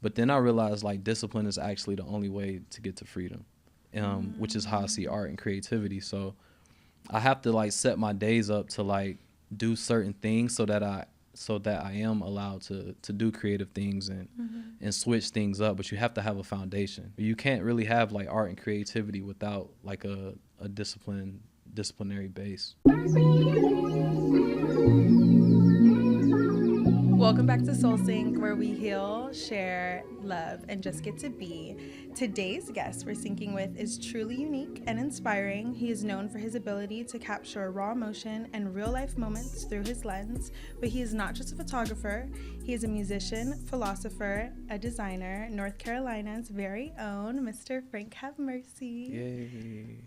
But then I realized like discipline is actually the only way to get to freedom, which is how I see art and creativity. So I have to like set my days up to like do certain things so that I am allowed to do creative things and switch things up. But you have to have a foundation. You can't really have like art and creativity without like a disciplinary base. Welcome back to Soul Cync, where we heal, share, love, and just get to be. Today's guest we're syncing with is truly unique and inspiring. He is known for his ability to capture raw emotion and real-life moments through his lens, but he is not just a photographer. He is a musician, philosopher, a designer, North Carolina's very own Mr. FrankHaveMercy. Yay.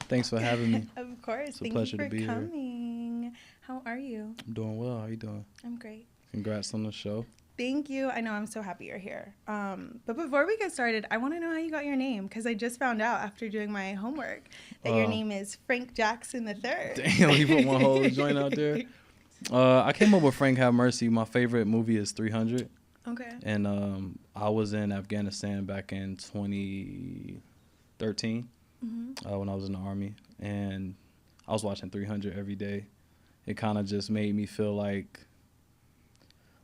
Thanks for having me. Of course. It's a pleasure to be here. Thank you for coming. How are you? I'm doing well. How you doing? I'm great. Congrats on the show. Thank you. I know, I'm so happy you're here. But before we get started, I want to know how you got your name, because I just found out after doing my homework that your name is Frank Jackson III. Damn, you put one whole joint out there. I came up with Frank Have Mercy. My favorite movie is 300. Okay. And I was in Afghanistan back in 2013 when I was in the Army. And I was watching 300 every day. It kind of just made me feel like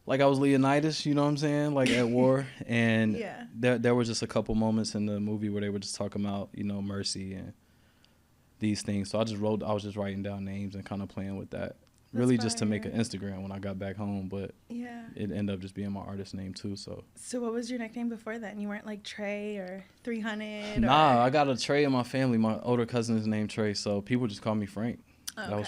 I was Leonidas, you know what I'm saying, like at war. And Yeah. there was just a couple moments in the movie where they were just talking about, you know, mercy and these things. So I was just writing down names and kind of playing with that. Really just to make an Instagram when I got back home, but Yeah. it ended up just being my artist name too. So what was your nickname before then? You weren't like Trey or 300? Nah, I got a Trey in my family. My older cousin is named Trey, so people just call me Frank. Oh, that was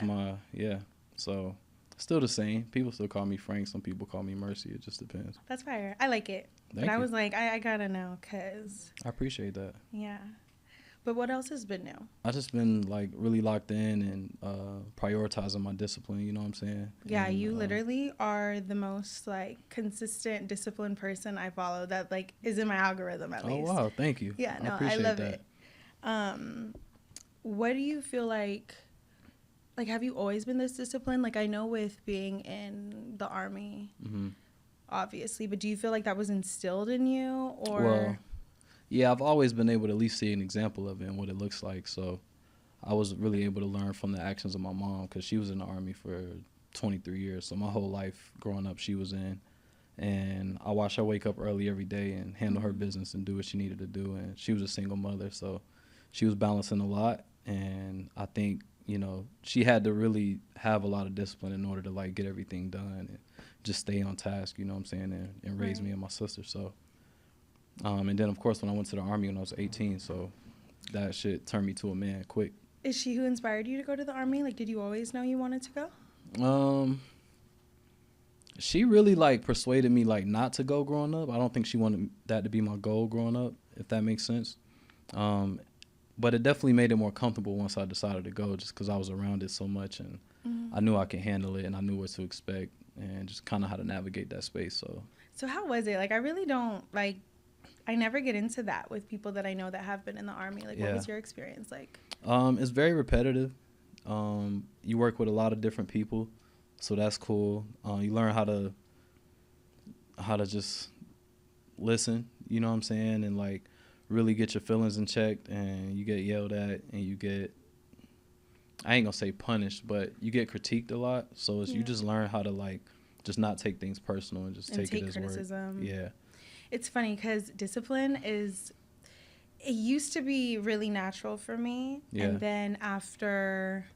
so still the same. People still call me Frank. Some people call me Mercy. It just depends. That's fire. I like it. Thank I you. was like, I gotta know, because I appreciate that. yeah. But what else has been new? I just been like really locked in and prioritizing my discipline, you know what I'm saying? Yeah, and, you literally are the most like consistent, disciplined person I follow that like is in my algorithm at least. Oh wow, thank you. Yeah, no, I appreciate love that. it. What do you feel like have you always been this disciplined? Like I know with being in the Army, obviously, but do you feel like that was instilled in you, or? Well, yeah, I've always been able to at least see an example of it and what it looks like. So I was really able to learn from the actions of my mom, because she was in the Army for 23 years. So my whole life growing up, she was in. And I watched her wake up early every day and handle her business and do what she needed to do. And she was a single mother, so she was balancing a lot. And I think, you know, she had to really have a lot of discipline in order to like get everything done and just stay on task, you know what I'm saying, and raise me and my sister. So and then, of course, when I went to the Army when I was 18, so that shit turned me to a man quick. Is she who inspired you to go to the Army? Like, did you always know you wanted to go? She really, like, persuaded me, like, not to go growing up. I don't think she wanted that to be my goal growing up, if that makes sense. But it definitely made it more comfortable once I decided to go, just because I was around it so much, and I knew I could handle it, and I knew what to expect, and just kind of how to navigate that space. So how was it? Like, I really don't, like, I never get into that with people that I know that have been in the Army. Like, what was your experience like? It's very repetitive. You work with a lot of different people, so that's cool. You learn how to just listen, you know what I'm saying, and like really get your feelings in check, and you get yelled at, and you get, I ain't gonna say punished, but you get critiqued a lot. So you just learn how to like just not take things personal and just take it as criticism. work. Yeah. It's funny because discipline it used to be really natural for me. Yeah. And then after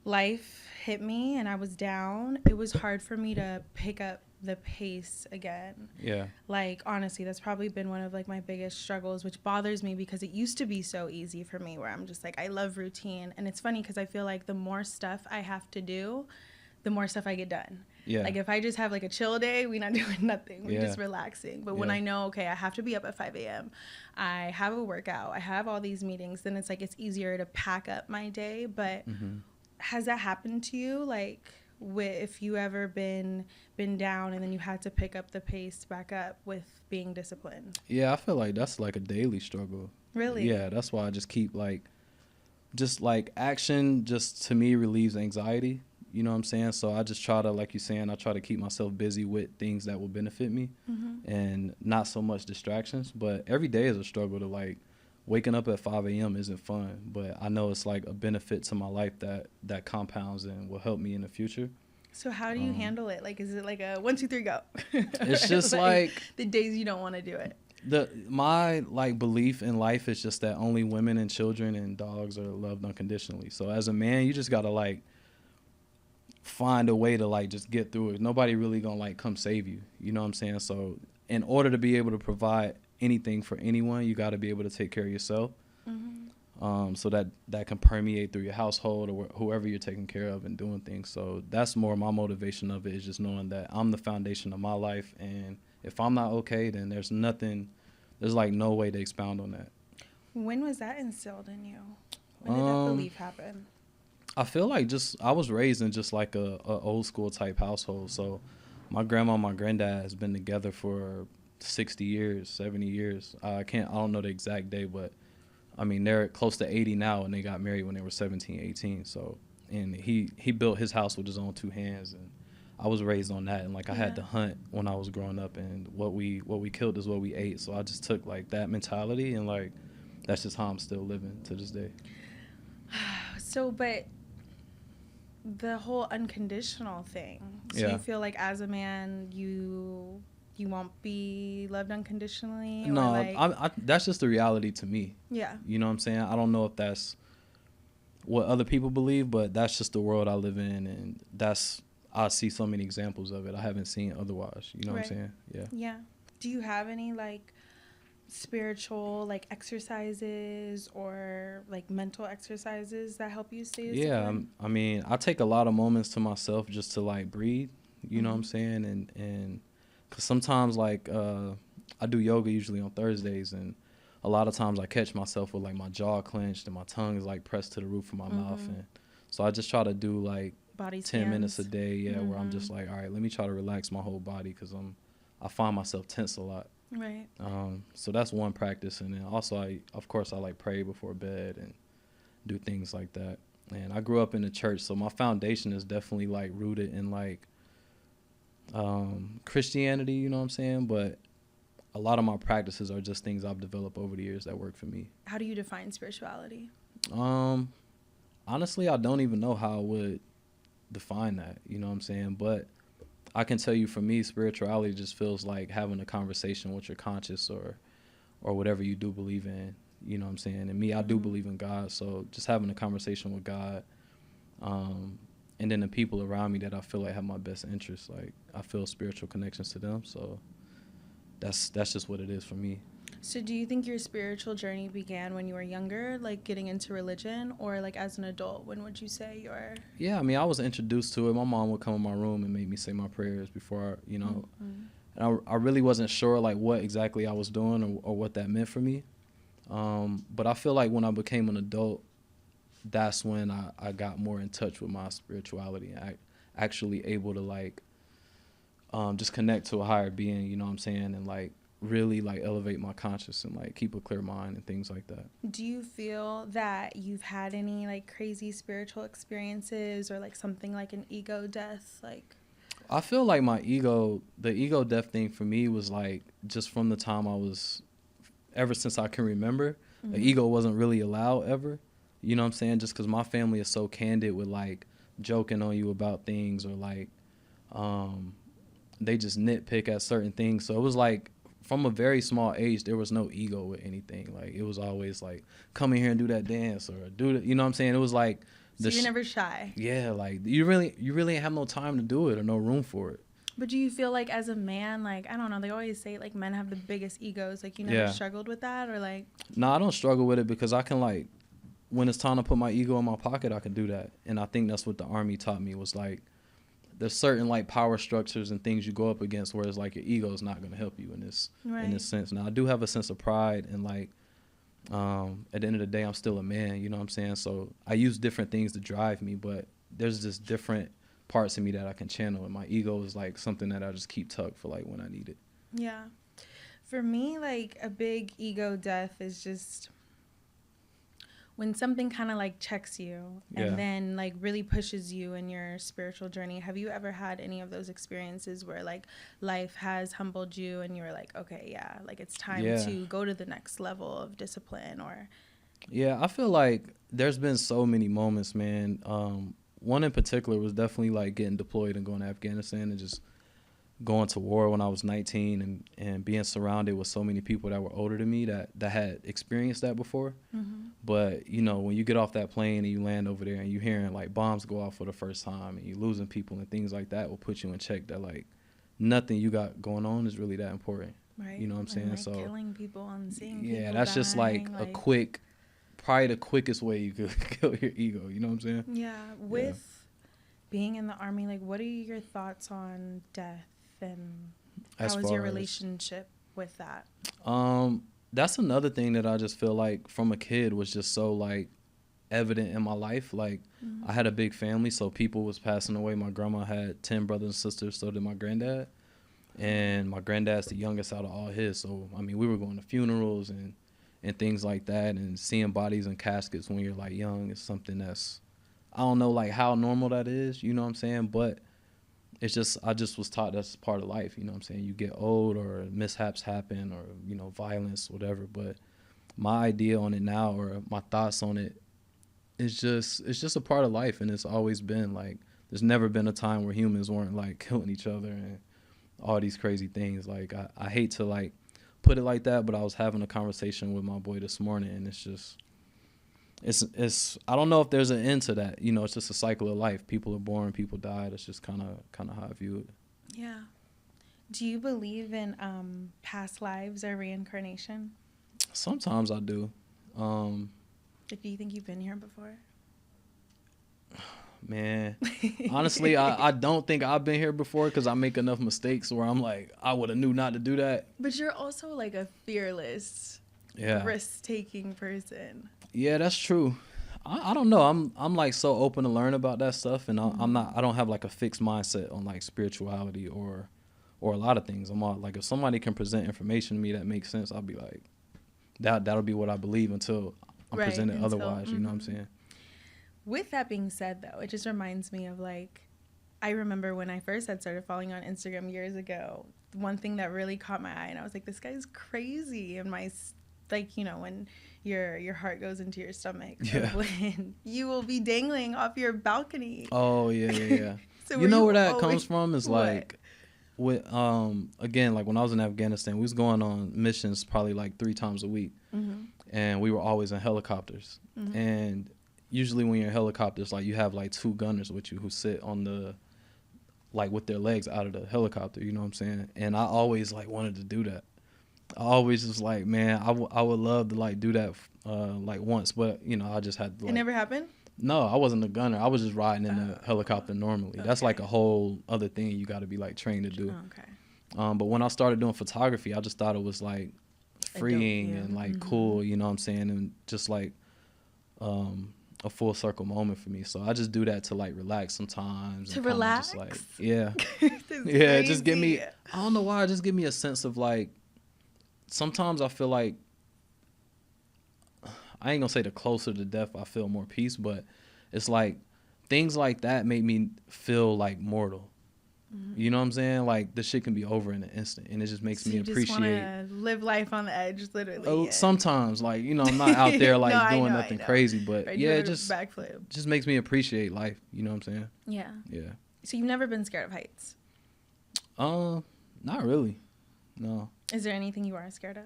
life hit me and I was down, it was hard for me to pick up the pace again. Yeah. Like, honestly, that's probably been one of like my biggest struggles, which bothers me because it used to be so easy for me, where I'm just like, I love routine. And it's funny because I feel like the more stuff I have to do, the more stuff I get done. Yeah. Like if I just have like a chill day, we're not doing nothing. We're just relaxing. But when I know, okay, I have to be up at 5 a.m., I have a workout, I have all these meetings, then it's like it's easier to pack up my day. But has that happened to you? Like, if you ever been down and then you had to pick up the pace back up with being disciplined? Yeah, I feel like that's like a daily struggle. Really? Yeah, that's why I just keep like, just like action just to me relieves anxiety. You know what I'm saying? So I just try to, like you're saying, I try to keep myself busy with things that will benefit me and not so much distractions. But every day is a struggle to like waking up at 5 a.m. isn't fun. But I know it's like a benefit to my life that compounds and will help me in the future. So how do you handle it? Like, is it like a 1, 2, 3, go? It's just like the days you don't want to do it. My like belief in life is just that only women and children and dogs are loved unconditionally. So as a man, you just gotta like find a way to like just get through it. Nobody really gonna like come save you. You know what I'm saying? So in order to be able to provide anything for anyone, you got to be able to take care of yourself. So that can permeate through your household or whoever you're taking care of and doing things. So that's more my motivation of it, is just knowing that I'm the foundation of my life, and if I'm not okay, then there's like no way to expound on that. When was that instilled in you? When did that belief happen? I feel like I was raised in just like a old school type household. So my grandma and my granddad has been together for 60 years, 70 years. I don't know the exact day, but I mean, they're close to 80 now, and they got married when they were 17, 18. So, and he built his house with his own 2 hands, and I was raised on that. And like I had to hunt when I was growing up, and what we killed is what we ate. So I just took like that mentality, and like that's just how I'm still living to this day. So, but the whole unconditional thing. So you feel like as a man, you won't be loved unconditionally? No, or like... that's just the reality to me. Yeah. You know what I'm saying? I don't know if that's what other people believe, but that's just the world I live in, and I see so many examples of it. I haven't seen otherwise. You know what I'm saying? Yeah. Yeah. Do you have any like spiritual like exercises or like mental exercises that help you stay disciplined? I mean, I take a lot of moments to myself just to like breathe. You know what I'm saying? And because sometimes like I do yoga usually on Thursdays, and a lot of times I catch myself with like my jaw clenched and my tongue is like pressed to the roof of my mouth, and so I just try to do like body 10 minutes a day, where I'm just like, all right, let me try to relax my whole body, because I find myself tense a lot. Right. So that's one practice, and then also I like pray before bed and do things like that. And I grew up in the church, so my foundation is definitely like rooted in like Christianity, you know what I'm saying? But a lot of my practices are just things I've developed over the years that work for me. How do you define spirituality? Honestly, I don't even know how I would define that, you know what I'm saying? But I can tell you, for me, spirituality just feels like having a conversation with your conscious or whatever you do believe in, you know what I'm saying? And me, I do believe in God, so just having a conversation with God, and then the people around me that I feel like have my best interests, like I feel spiritual connections to them, so that's just what it is for me. So do you think your spiritual journey began when you were younger, like getting into religion, or like as an adult? When would you say you're... Yeah, I mean, I was introduced to it. My mom would come in my room and make me say my prayers before, you know. And I really wasn't sure like what exactly I was doing or what that meant for me. But I feel like when I became an adult, that's when I got more in touch with my spirituality, and actually able to like just connect to a higher being, you know what I'm saying, and like really like elevate my conscious and like keep a clear mind and things like that. Do you feel that you've had any like crazy spiritual experiences, or like something like an ego death? Like, I feel like the ego death thing for me was like just from the time ever since I can remember, the ego wasn't really allowed ever. You know what I'm saying? Just because my family is so candid with like joking on you about things, or like they just nitpick at certain things. So it was like from a very small age, there was no ego with anything. Like it was always like, come in here and do that dance, or do the, you know what I'm saying? It was like, so you're never shy. Yeah, like you really have no time to do it or no room for it. But do you feel like as a man, like, I don't know, they always say like men have the biggest egos. Like you never struggled with that, or like? No, I don't struggle with it, because I can like, when it's time to put my ego in my pocket, I can do that. And I think that's what the Army taught me, was like, there's certain like power structures and things you go up against where it's like your ego is not going to help you in this sense. Now I do have a sense of pride, and like at the end of the day, I'm still a man, you know what I'm saying? So I use different things to drive me, but there's just different parts of me that I can channel, and my ego is like something that I just keep tucked for like when I need it. Yeah. For me, like a big ego death is just when something kind of like checks you and then like really pushes you in your spiritual journey, have you ever had any of those experiences where like life has humbled you and you were like, okay, yeah, like it's time to go to the next level of discipline? Or I feel like there's been so many moments, man. One in particular was definitely like getting deployed and going to Afghanistan and just going to war when I was 19 and being surrounded with so many people that were older than me that had experienced that before. But, you know, when you get off that plane and you land over there and you hearing like bombs go off for the first time and you losing people and things like that will put you in check that like nothing you got going on is really that important. Right. You know what I'm saying? Like so killing people and seeing yeah, people that's dying, just like a quick, probably the quickest way you could kill your ego. You know what I'm saying? Yeah. With being in the Army, like what are your thoughts on death? And how is your relationship with that? That's another thing that I just feel like from a kid was just so like evident in my life. Like I had a big family, so people was passing away. My grandma had 10 brothers and sisters, so did my granddad. And my granddad's the youngest out of all his. So, I mean, we were going to funerals and things like that, and seeing bodies in caskets when you're like young is something that's, I don't know like how normal that is, you know what I'm saying? But it's just, I just was taught that's part of life, you know what I'm saying? You get old or mishaps happen or, you know, violence, whatever. But my idea on it now, or my thoughts on it, is just, it's just a part of life. And it's always been like, there's never been a time where humans weren't like killing each other and all these crazy things. Like, I hate to like put it like that, but I was having a conversation with my boy this morning, and it's just, it's I don't know if there's an end to that. You know, it's just a cycle of life. People are born, people die. That's just kind of how I view it. Yeah. Do you believe in past lives or reincarnation? Sometimes I do. Do you think you've been here before? Man, honestly, I don't think I've been here before because I make enough mistakes where I'm like, I would have knew not to do that. But you're also like a fearless, risk-taking person. Yeah, that's true. I don't know. I'm like so open to learn about that stuff, and I don't have like a fixed mindset on like spirituality or a lot of things. I'm all like, if somebody can present information to me that makes sense, I'll be like, that'll be what I believe until I'm presented otherwise. You know what I'm saying? With that being said, though, it just reminds me of like, I remember when I first had started following on Instagram years ago, one thing that really caught my eye, and I was like, this guy's crazy. And my, like, you know, when your heart goes into your stomach, when you will be dangling off your balcony. Oh, yeah. So you know where that comes from is like, with again, like when I was in Afghanistan, we was going on missions probably like 3 times a week, and we were always in helicopters. And usually when you're in helicopters, like you have like 2 gunners with you who sit on the, like with their legs out of the helicopter, you know what I'm saying? And I always like wanted to do that. I always was like, man, I would love to like do that like once, but you know, I just had to, like, it never happened? No, I wasn't a gunner. I was just riding in the helicopter normally. That's like a whole other thing you got to be like trained to do. But when I started doing photography, I just thought it was like freeing and like cool, you know what I'm saying? And just like a full circle moment for me. So I just do that to like relax sometimes. To relax? Just like, yeah. Yeah, just give me, I don't know why, just give me a sense of like, sometimes I feel like, I ain't gonna say the closer to death I feel more peace, but it's like things like that make me feel like mortal. You know what I'm saying? Like the shit can be over in an instant, and it just makes me appreciate. Just wanna live life on the edge, literally. Oh, sometimes, like, you know, I'm not out there like doing nothing crazy, but it just backflip. Just makes me appreciate life. You know what I'm saying? Yeah. Yeah. So you've never been scared of heights? Not really. No. Is there anything you are scared of?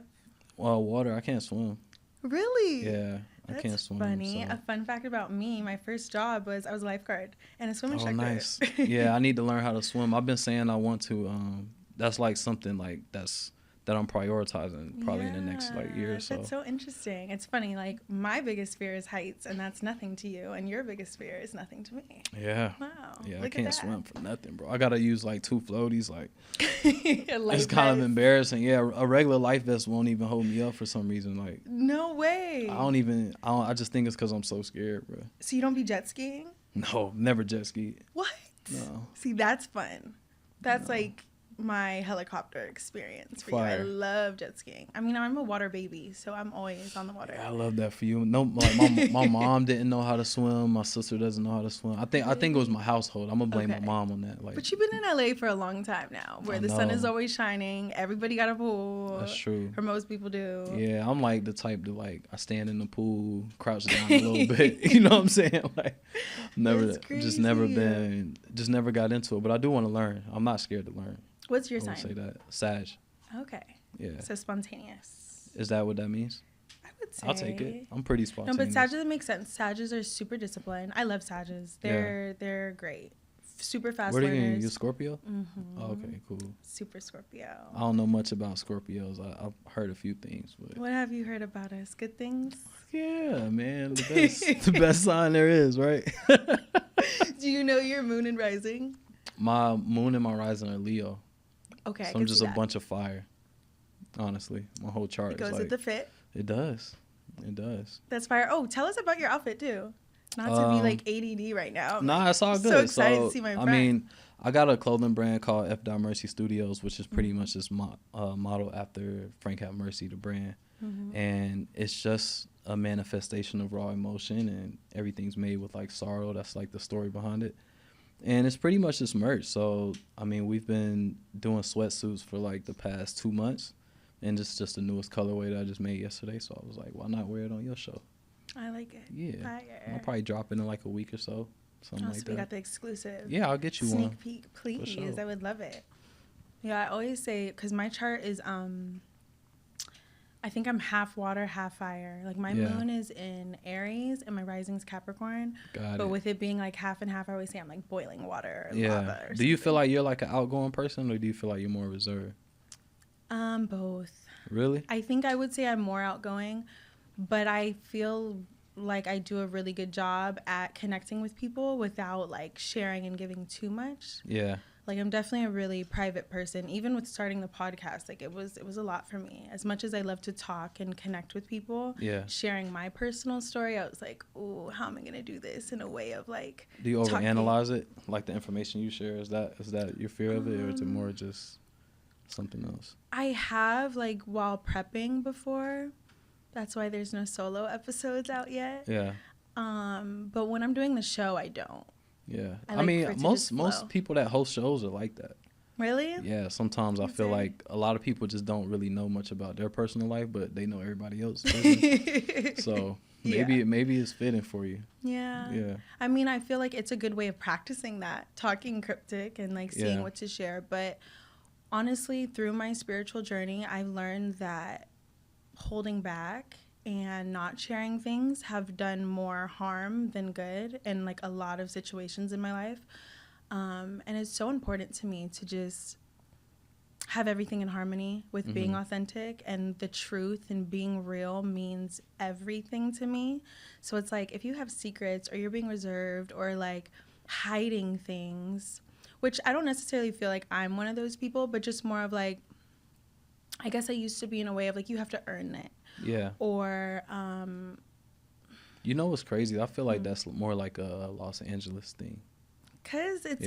Well, water. I can't swim. Really? Yeah. I can't swim. Funny. So. A fun fact about me, my first job was I was a lifeguard and a swim instructor. Oh, nice. Yeah, I need to learn how to swim. I've been saying I want to. That's like something like that I'm prioritizing probably in the next like year or so. That's so interesting. It's funny. Like my biggest fear is heights, and that's nothing to you, and your biggest fear is nothing to me. Yeah. Wow. Yeah, I can't swim for nothing, bro. I gotta use like 2 floaties. Like it's kind of embarrassing. Yeah, a regular life vest won't even hold me up for some reason. Like no way. I just think it's because I'm so scared, bro. So you don't be jet skiing? No, never jet ski. What? No. See, that's fun. That's like my helicopter experience for Fire. you. I love jet skiing. I mean, I'm a water baby, so I'm always on the water. Yeah, I love that for you. No, like my mom didn't know how to swim. My sister doesn't know how to swim. I think it was my household. I'm gonna blame my mom on that. Like, but you've been in LA for a long time now, where the sun is always shining. Everybody got a pool. That's true. Or most people do. Yeah, I'm like the type to like I stand in the pool, crouch down a little bit. You know what I'm saying? Like, never got into it. But I do want to learn. I'm not scared to learn. What's your I sign? would say that Sag. Okay. Yeah. So spontaneous. Is that what that means? I would say. I'll take it. I'm pretty spontaneous. No, but Sages make sense. Sages are super disciplined. I love Sages. They're great. Super fast learners. What are you Scorpio? Mm-hmm. Oh, okay, cool. Super Scorpio. I don't know much about Scorpios. I've heard a few things, but what have you heard about us? Good things? Yeah, man, the best sign there is, right? Do you know your moon and rising? My moon and my rising are Leo. Okay, so I'm just a bunch of fire. Honestly, my whole chart. It goes is with the fit. It does. It does. That's fire. Oh, tell us about your outfit too. Not to be like ADD right now. Nah, it's all good. So excited to see my friend. I mean, I got a clothing brand called F.Mercy Studios, which is pretty much just modeled after FrankHaveMercy, the brand. Mm-hmm. And it's just a manifestation of raw emotion, and everything's made with like sorrow. That's like the story behind it. And it's pretty much just merch. So, I mean, we've been doing sweatsuits for like the past 2 months. And it's just the newest colorway that I just made yesterday. So I was like, why not wear it on your show? I like it. Yeah. Fire. I'll probably drop it in like a week or so. Something like so that. We got the exclusive. Yeah, I'll get you sneak one. Sneak peek, please. Sure. I would love it. Yeah, I always say, because my chart is, I think I'm half water, half fire. Like my moon is in Aries and my rising's Capricorn. But with it being like half and half, I always say I'm like boiling water or lava or Do you feel like you're like an outgoing person, or do you feel like you're more reserved? Both. Really? I think I would say I'm more outgoing, but I feel like I do a really good job at connecting with people without like sharing and giving too much. Yeah. Like I'm definitely a really private person. Even with starting the podcast, like it was a lot for me. As much as I love to talk and connect with people, sharing my personal story, I was like, "Ooh, how am I gonna do this in a way of like?" Do you overanalyze it? Like the information you share, is that your fear of it, or is it more just something else? I have like while prepping before. That's why there's no solo episodes out yet. Yeah. But when I'm doing the show, I don't. Yeah. I mean, most people that host shows are like that. Really? Yeah. Sometimes I feel like a lot of people just don't really know much about their personal life, but they know everybody else's business. So maybe it's fitting for you. Yeah. Yeah. I mean, I feel like it's a good way of practicing that, talking cryptic and like seeing what to share. But honestly, through my spiritual journey, I've learned that holding back and not sharing things have done more harm than good in like a lot of situations in my life. And it's so important to me to just have everything in harmony with being authentic, and the truth and being real means everything to me. So it's like if you have secrets or you're being reserved or like hiding things, which I don't necessarily feel like I'm one of those people, but just more of like, I guess I used to be in a way of like you have to earn it. Yeah. Or you know what's crazy? I feel like that's more like a Los Angeles thing. Cause it's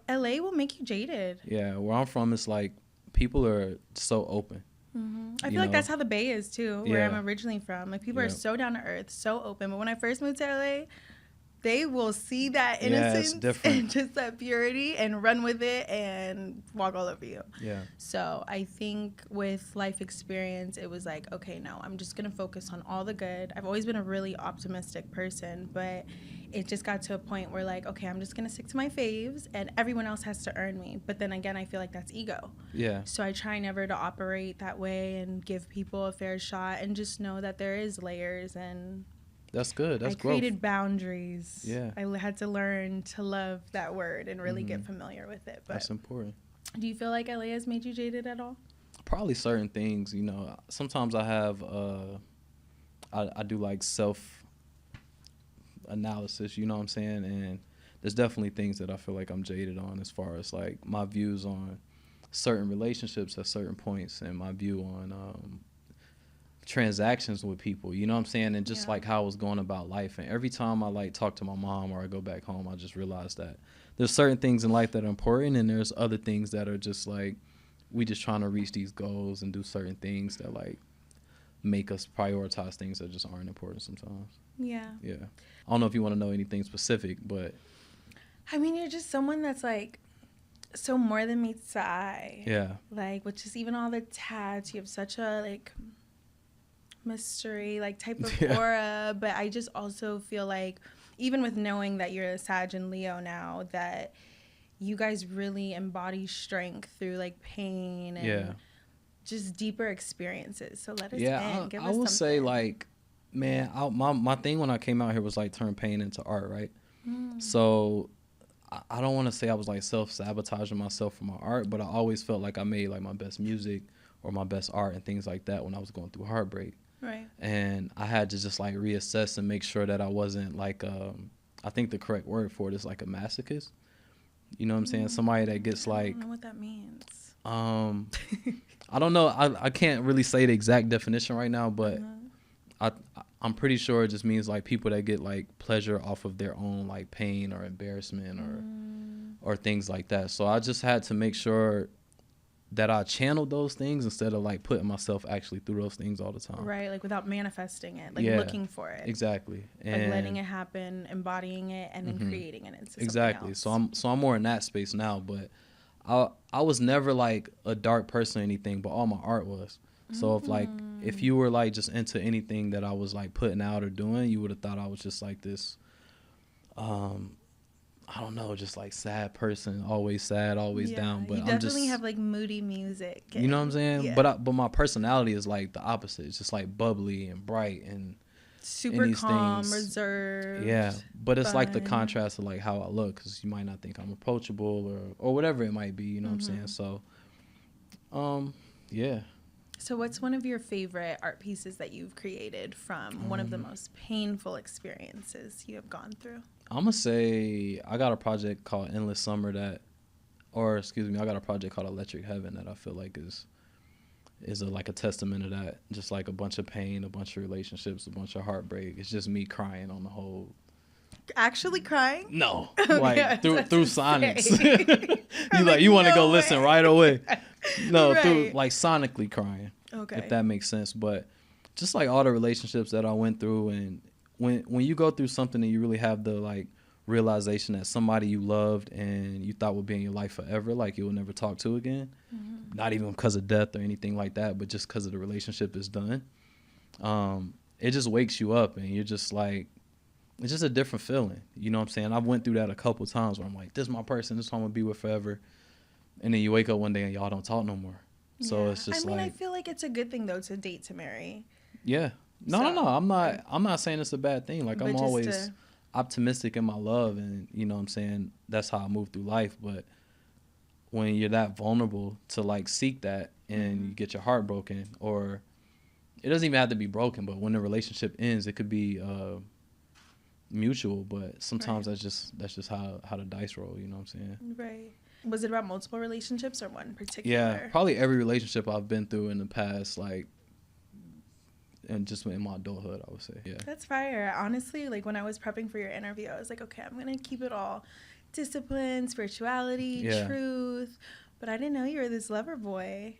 LA will make you jaded. Yeah, where I'm from, it's like people are so open. I feel like that's how the Bay is too, where I'm originally from. Like people are so down to earth, so open. But when I first moved to LA, they will see that innocence and just that purity and run with it and walk all over you. Yeah. So I think with life experience, it was like, okay, no, I'm just going to focus on all the good. I've always been a really optimistic person, but it just got to a point where like, okay, I'm just going to stick to my faves and everyone else has to earn me. But then again, I feel like that's ego. Yeah. So I try never to operate that way and give people a fair shot and just know that there is layers and... That's good. That's growth. I created boundaries. Yeah. I had to learn to love that word and really get familiar with it. But that's important. Do you feel like LA has made you jaded at all? Probably certain things. You know, sometimes I have, I do like self-analysis, you know what I'm saying? And there's definitely things that I feel like I'm jaded on as far as like my views on certain relationships at certain points and my view on transactions with people, you know what I'm saying, and just like how I was going about life. And every time I like talk to my mom or I go back home, I just realize that there's certain things in life that are important and there's other things that are just like we just trying to reach these goals and do certain things that like make us prioritize things that just aren't important sometimes. Yeah. Yeah. I don't know if you want to know anything specific, but I mean, you're just someone that's like so more than meets the eye. yeah. Like, with just even all the tats, you have such a like mystery like type of aura. But I just also feel like, even with knowing that you're a Sag and Leo now, that you guys really embody strength through like pain and just deeper experiences. So let us in. Give us I will something. say, like, man, my thing when I came out here was like turn pain into art, right? So I don't want to say I was like self-sabotaging myself for my art, but I always felt like I made like my best music or my best art and things like that when I was going through heartbreak. Right. And I had to just like reassess and make sure that I wasn't like, I think the correct word for it is like a masochist. You know what I'm saying? Somebody that gets like, I don't know what that means. I don't know. I can't really say the exact definition right now, but I'm pretty sure it just means like people that get like pleasure off of their own like pain or embarrassment or things like that. So I just had to make sure that I channeled those things instead of like putting myself actually through those things all the time. Right, like without manifesting it, like looking for it. Exactly. And like letting it happen, embodying it, and then creating it into exactly. something else. So I'm more in that space now, but I was never like a dark person or anything, but all my art was. So if you were like just into anything that I was like putting out or doing, you would have thought I was just like this, I don't know, just like sad person, always sad, always down. But you definitely have like moody music. You know what I'm saying? Yeah. But my personality is like the opposite. It's just like bubbly and bright and super calm, reserved. Yeah, but it's fun. Like the contrast of like how I look, because you might not think I'm approachable or whatever it might be. You know what I'm saying? So, yeah. So what's one of your favorite art pieces that you've created from one of the most painful experiences you have gone through? I'm going to say I got a project called Endless Summer I got a project called Electric Heaven that I feel like is like a testament of that. Just like a bunch of pain, a bunch of relationships, a bunch of heartbreak. It's just me crying on the whole. Actually crying? No, like through sonics. You want to go listen right away. No, through like sonically crying. Okay. If that makes sense. But just like all the relationships that I went through, and when you go through something and you really have the like realization that somebody you loved and you thought would be in your life forever, like you will never talk to again, not even because of death or anything like that, but just because of the relationship is done, it just wakes you up and you're just like, it's just a different feeling. You know what I'm saying? I went through that a couple times where I'm like, this is my person, this is who I'm gonna be with forever. And then you wake up one day and y'all don't talk no more. So it's just I feel like it's a good thing though to date to marry. Yeah. No. I'm not saying it's a bad thing. Like, I'm always optimistic in my love, and you know what I'm saying, that's how I move through life. But when you're that vulnerable to like seek that and you get your heart broken, or it doesn't even have to be broken, but when the relationship ends, it could be mutual, but sometimes that's just how the dice roll, you know what I'm saying? Right. Was it about multiple relationships or one particular? Yeah, probably every relationship I've been through in the past, like, and just in my adulthood, I would say. Yeah. That's fire. Honestly, like when I was prepping for your interview, I was like, okay, I'm gonna keep it all discipline, spirituality, truth. But I didn't know you were this lover boy.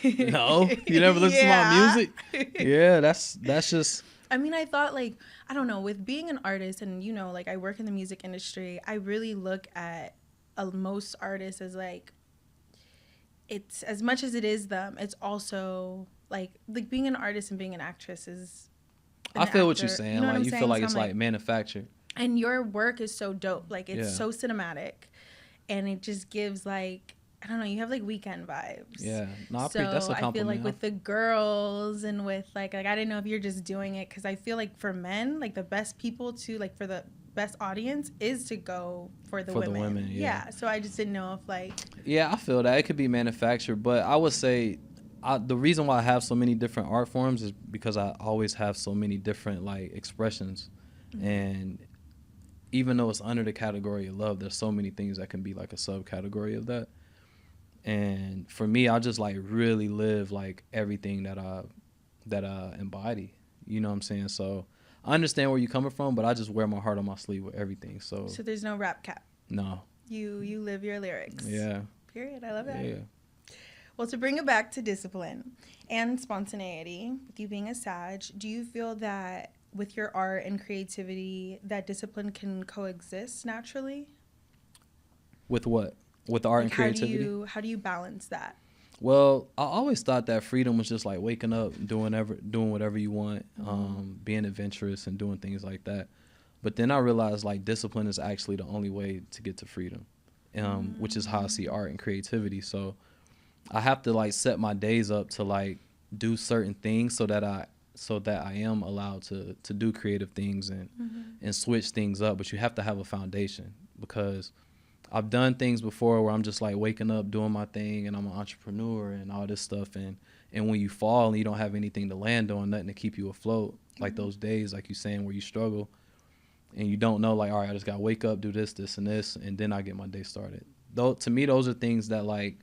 No, you never listen to my music? Yeah, that's just. I mean, I thought, like, I don't know, with being an artist and, you know, like I work in the music industry, I really look at most artists as like, it's as much as it is them, it's also like being an artist and being an actress is I feel what you're saying. You know like you feel like so it's like manufactured. And your work is so dope. Like it's so cinematic, and it just gives like, I don't know, you have like weekend vibes. Yeah, no, that's a compliment. I feel like with the girls and with like I didn't know if you're just doing it because I feel like for men, like the best people to like for the best audience is to go for the women. Yeah. So I just didn't know if like. Yeah, I feel that it could be manufactured, but I would say the reason why I have so many different art forms is because I always have so many different like expressions, and even though it's under the category of love, there's so many things that can be like a subcategory of that. And for me, I just like really live like everything that I embody. You know what I'm saying? So I understand where you're coming from, but I just wear my heart on my sleeve with everything. So there's no rap cap. No. You live your lyrics. Yeah. Period. I love that. Yeah. Well, to bring it back to discipline and spontaneity, with you being a Sag, do you feel that with your art and creativity, that discipline can coexist naturally? With what? With art Like, and creativity? how do you balance that? Well, I always thought that freedom was just like waking up, and doing whatever you want, being adventurous and doing things like that. But then I realized like discipline is actually the only way to get to freedom, which is how I see art and creativity. So I have to like set my days up to like do certain things so that I am allowed to do creative things and switch things up. But you have to have a foundation, because I've done things before where I'm just like waking up, doing my thing, and I'm an entrepreneur and all this stuff. And when you fall and you don't have anything to land on, nothing to keep you afloat, like those days, like you saying, where you struggle and you don't know, like, all right, I just got to wake up, do this, this, and this, and then I get my day started. Though, to me, those are things that like,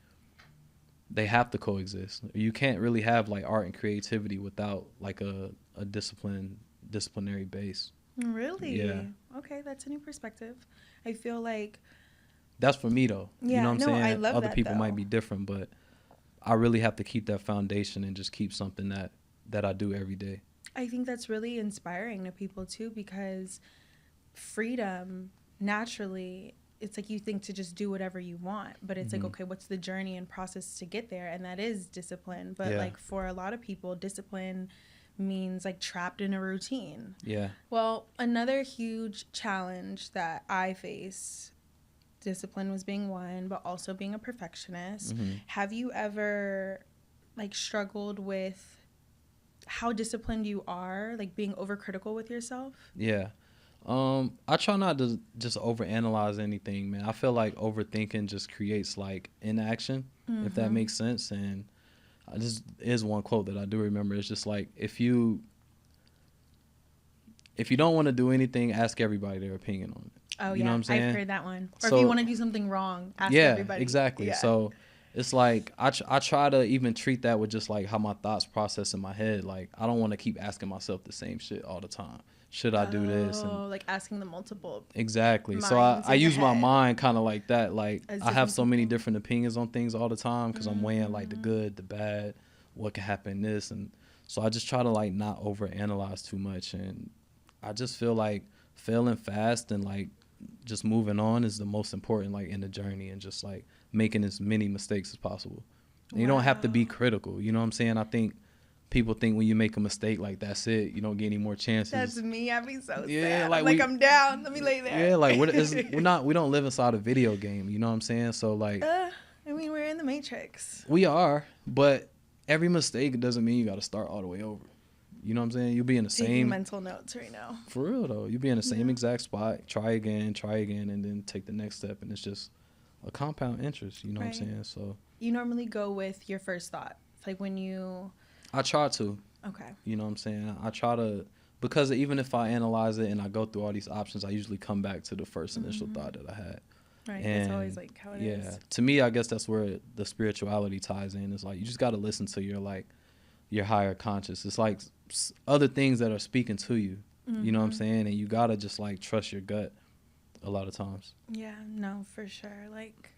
they have to coexist. You can't really have like art and creativity without like a disciplinary base. Really? Yeah. Okay, that's a new perspective. I feel like That's for me though. Yeah, you know what I'm no, saying? I love Other that, people though. might be different, but I really have to keep that foundation and just keep something that I do every day. I think that's really inspiring to people too, because freedom naturally, it's like you think to just do whatever you want, but it's like, okay, what's the journey and process to get there? And that is discipline. But like for a lot of people, discipline means like trapped in a routine. Yeah. Well, another huge challenge that I face, discipline was being one, but also being a perfectionist. Have you ever like struggled with how disciplined you are, like being overcritical with yourself? Yeah. I try not to just overanalyze anything, man. I feel like overthinking just creates like inaction, if that makes sense. And this is one quote that I do remember. It's just like, if you don't want to do anything, ask everybody their opinion on it. Oh, you know what I'm saying? I've heard that one. Or So, if you want to do something wrong, ask everybody. Exactly. Yeah. So it's like I try to even treat that with just like how my thoughts process in my head. Like, I don't want to keep asking myself the same shit all the time. Should I do this? And like asking the multiple. exactly. So minds I in your use my head. mind kind of like that. Like, As I have different so many people. different opinions on things all the time, because I'm weighing like the good, the bad, what can happen, this. And so I just try to like not overanalyze too much. And I just feel like failing fast and like just moving on is the most important, like in the journey, and just like making as many mistakes as possible. And you don't have to be critical. You know what I'm saying? I think people think when you make a mistake, like that's it, you don't get any more chances. That's me. I'd be so Yeah, sad. like I'm down. Let me lay there. Yeah, like we don't live inside a video game. You know what I'm saying? So like, I mean, we're in the Matrix. we are, but every mistake doesn't mean you got to start all the way over. You know what I'm saying? You'll be in the Taking same mental notes right now. For real though, you'll be in the same exact spot. Try again, and then take the next step, and it's just a compound interest. You know what I'm saying? So you normally go with your first thought. It's like when you. I try to. Okay. You know what I'm saying? I try to, because even if I analyze it and I go through all these options, I usually come back to the first initial thought that I had. Right. And that's always like how it is. Yeah. To me, I guess that's where the spirituality ties in. It's like you just got to listen to your higher conscious. It's like other things that are speaking to you. You know what I'm saying? And you got to just like trust your gut a lot of times. Yeah, no, for sure. Like,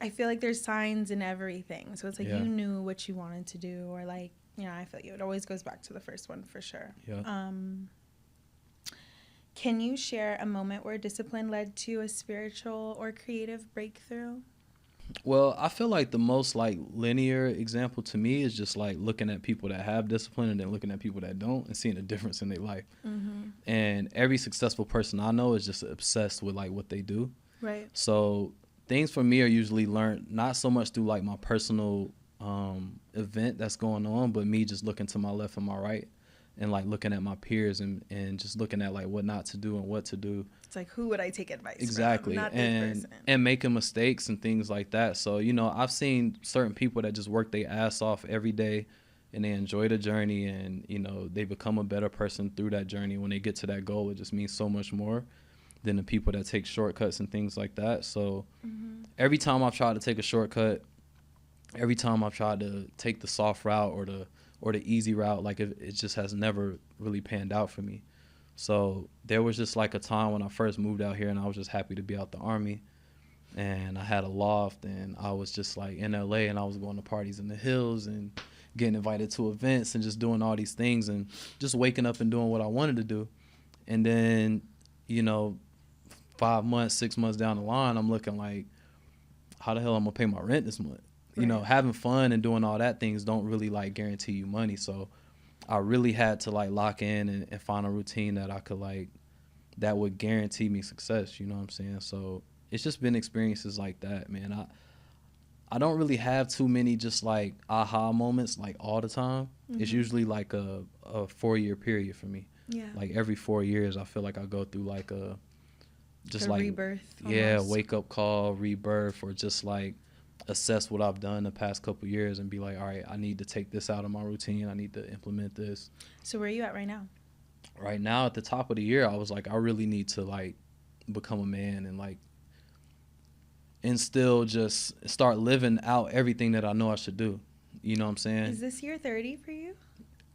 I feel like there's signs in everything. So it's like you knew what you wanted to do, or like, you know, I feel like it always goes back to the first one for sure. Yeah. Can you share a moment where discipline led to a spiritual or creative breakthrough? Well, I feel like the most like linear example to me is just like looking at people that have discipline and then looking at people that don't and seeing a difference in their life. And every successful person I know is just obsessed with like what they do. Right. So things for me are usually learned not so much through like my personal event that's going on, but me just looking to my left and my right and like looking at my peers and just looking at like what not to do and what to do. It's like, who would I take advice exactly from? Not and this person. And making mistakes and things like that. So, you know, I've seen certain people that just work their ass off every day and they enjoy the journey, and you know, they become a better person through that journey. When they get to that goal, it just means so much more than the people that take shortcuts and things like that. So every time I've tried to take a shortcut, every time I've tried to take the soft route or the easy route, like it just has never really panned out for me. So there was just like a time when I first moved out here and I was just happy to be out the Army. and I had a loft, and I was just like in LA, and I was going to parties in the hills and getting invited to events and just doing all these things and just waking up and doing what I wanted to do. And then, 5 months, 6 months down the line, I'm looking like, how the hell I'm gonna pay my rent this month? Right. Having fun and doing all that things don't really like guarantee you money. So I really had to like lock in and find a routine that I could like, that would guarantee me success. You know what I'm saying? So it's just been experiences like that, man. I don't really have too many just like aha moments like all the time. Mm-hmm. It's usually like a 4-year period for me. Yeah. Like every 4 years, I feel like I go through like a rebirth. Yeah, Almost. wake up call, rebirth, or just like assess what I've done the past couple years and be like, all right, I need to take this out of my routine. I need to implement this. So where are you at right now? Right now, at the top of the year, I was like, I really need to like become a man and like and still just start living out everything that I know I should do. You know what I'm saying? Is this year 30 for you?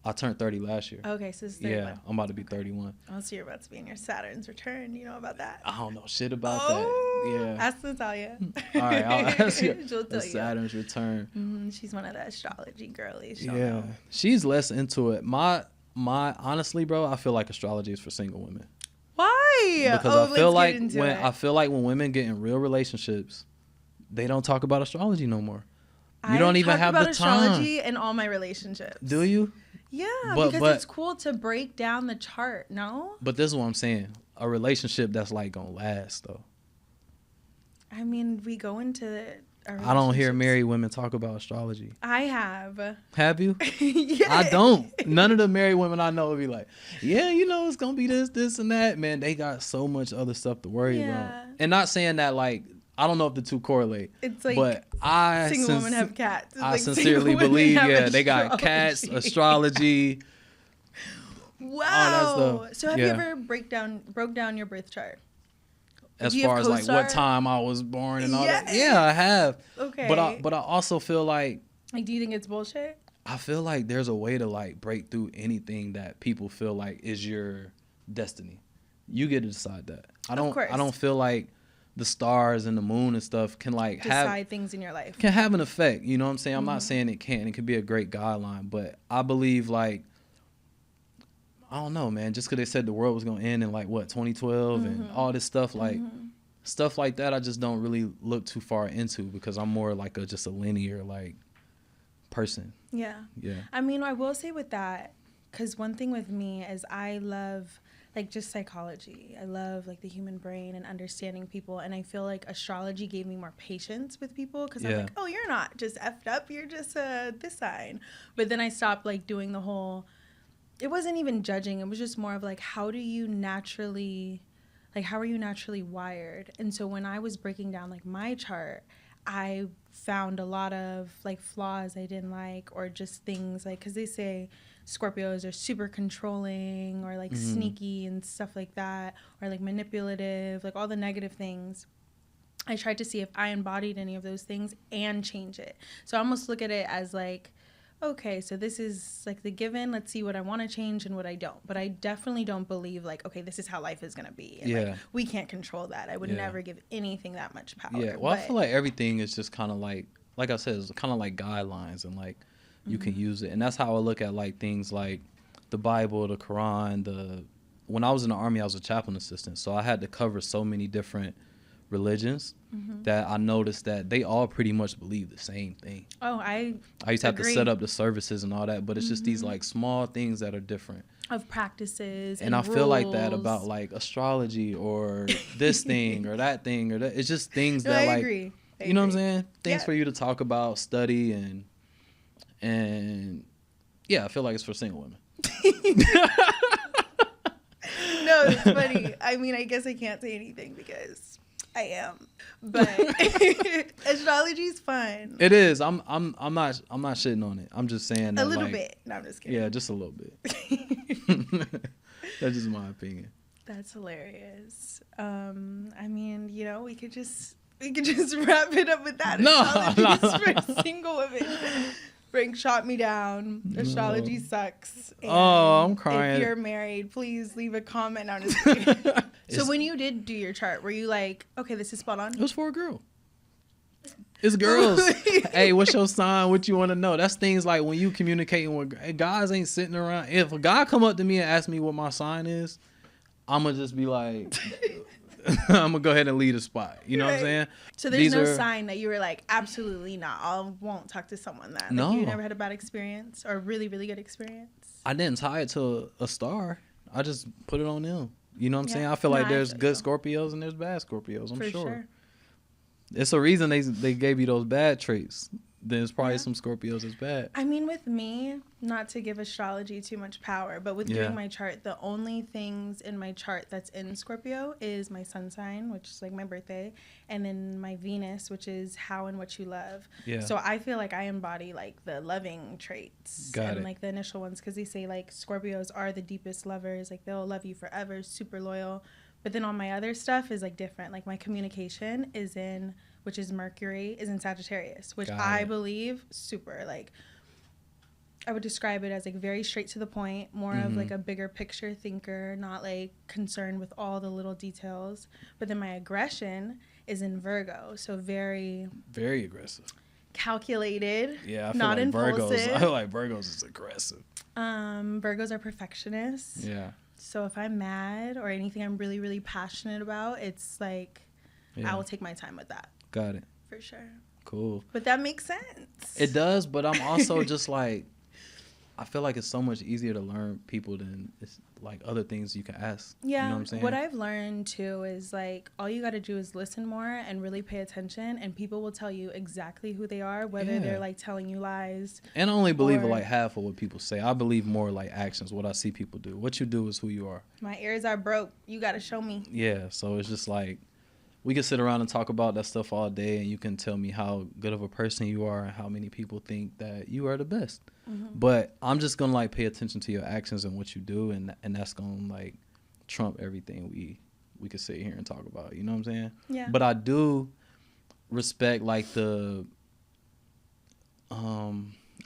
I turned 30 last year. Okay, so it's 31. Yeah, I'm about to be 31. Oh, so you're about to be in your Saturn's return. You know about that? I don't know shit about that. Yeah. Ask Natalia. All right, I'll ask you. She'll tell you. Saturn's return. Mm-hmm. She's one of the astrology girlies. Yeah, she's less into it. My honestly, bro, I feel like astrology is for single women. Why? Because I feel like when women get in real relationships, they don't talk about astrology no more. You don't even have the time. I talk about astrology in all my relationships. Do you? Yeah, because it's cool to break down the chart, no? But this is what I'm saying. A relationship that's like gonna last though. I mean, we go into I don't hear married women talk about astrology. I have. Have you? Yeah. I don't. None of the married women I know would be like, yeah, it's gonna be this and that. Man, they got so much other stuff to worry about. And not saying that like, I don't know if the two correlate. It's like, but single women have cats. It's I like sincerely believe, they got cats, astrology. Wow. So have you ever broke down your birth chart? As far as like what time I was born and all that? Yeah, I have. Okay. But I also feel like do you think it's bullshit? I feel like there's a way to like break through anything that people feel like is your destiny. You get to decide that. I don't feel like the stars and the moon and stuff can like decide things in your life. Can have an effect. You know what I'm saying? I'm not saying it can't. It could be a great guideline, but I believe like, I don't know, man. Just because they said the world was going to end in like what 2012 and all this stuff, like stuff like that, I just don't really look too far into because I'm more like just a linear like person. Yeah. I mean, I will say with that, because one thing with me is I love like just psychology. I love like the human brain and understanding people, and I feel like astrology gave me more patience with people because I'm like, oh, you're not just effed up, you're just this sign. But then I stopped like doing the whole. It wasn't even judging. It was just more of like, how are you naturally wired? And so when I was breaking down like my chart, I found a lot of like flaws I didn't like, or just things like, because they say Scorpios are super controlling or like sneaky and stuff like that, or like manipulative, like all the negative things. I tried to see if I embodied any of those things and change it. So I almost look at it as like, okay, so this is like the given. Let's see what I want to change and what I don't. But I definitely don't believe like, okay, this is how life is going to be. And like, we can't control that. I would never give anything that much power. Yeah, well, I feel like everything is just kind of like I said, it's kind of like guidelines and like you can use it. And that's how I look at like things like the Bible, the Quran. When I was in the Army, I was a chaplain assistant. So I had to cover so many different religions that I noticed that they all pretty much believe the same thing. Oh, I used to have to set up the services and all that, but it's just these like small things that are different of practices and I rules. feel like that about like astrology or this thing or that thing or that. It's just things that I like agree. You know what I'm saying? Things for you to talk about, study, and yeah, I feel like it's for single women. No, it's funny. I mean, I guess I can't say anything because I am, but astrology's fun. It is. I'm not shitting on it. I'm just saying that, a little bit. No, I'm just kidding. Yeah, just a little bit. That's just my opinion. That's hilarious. I mean, we could just wrap it up with that. Astrology's for single women. Frank shot me down. Astrology sucks. And I'm crying. If you're married, please leave a comment on it. So when you did do your chart, were you like, okay, this is spot on? It was for a girl. It's girls. Hey, what's your sign? What you want to know? That's things like when you communicating with guys ain't sitting around. If a guy come up to me and ask me what my sign is, I'm going to just be like, I'm going to go ahead and leave the spot. You know what I'm saying? So there's no sign that you were like, absolutely not. I won't talk to someone that. No. Like, you never had a bad experience or a really, really good experience? I didn't tie it to a star. I just put it on them. You know what I'm saying? I feel like there's good Scorpios and there's bad Scorpios. I'm sure. It's a reason they gave you those bad traits. There's probably some Scorpios that's bad. I mean, with me, not to give astrology too much power, but with doing my chart, the only things in my chart that's in Scorpio is my sun sign, which is like my birthday, and then my Venus, which is how and what you love. Yeah. So I feel like I embody like the loving traits like the initial ones, because they say like Scorpios are the deepest lovers, like they'll love you forever, super loyal. But then all my other stuff is like different. Like my communication is in, which is Mercury, is in Sagittarius, which I believe super like, I would describe it as like very straight to the point, more of like a bigger picture thinker, not like concerned with all the little details. But then my aggression is in Virgo, so very aggressive, calculated. Yeah, I feel not like impulsive. I feel like Virgos is aggressive. Virgos are perfectionists. Yeah. So if I'm mad or anything I'm really, really passionate about, it's like I will take my time with that. Got it. For sure. Cool. But that makes sense. It does, but I'm also just like, I feel like it's so much easier to learn people than it's like other things you can ask. Yeah. You know what I'm saying? What I've learned too is like all you got to do is listen more and really pay attention, and people will tell you exactly who they are, whether they're like telling you lies. And I only believe like half of what people say. I believe more like actions, what I see people do. What you do is who you are. My ears are broke. You got to show me. Yeah. So it's just like, we can sit around and talk about that stuff all day, and you can tell me how good of a person you are and how many people think that you are the best. But I'm just going to like pay attention to your actions and what you do, and that's going to like trump everything we could sit here and talk about. You know what I'm saying? Yeah. But I do respect like the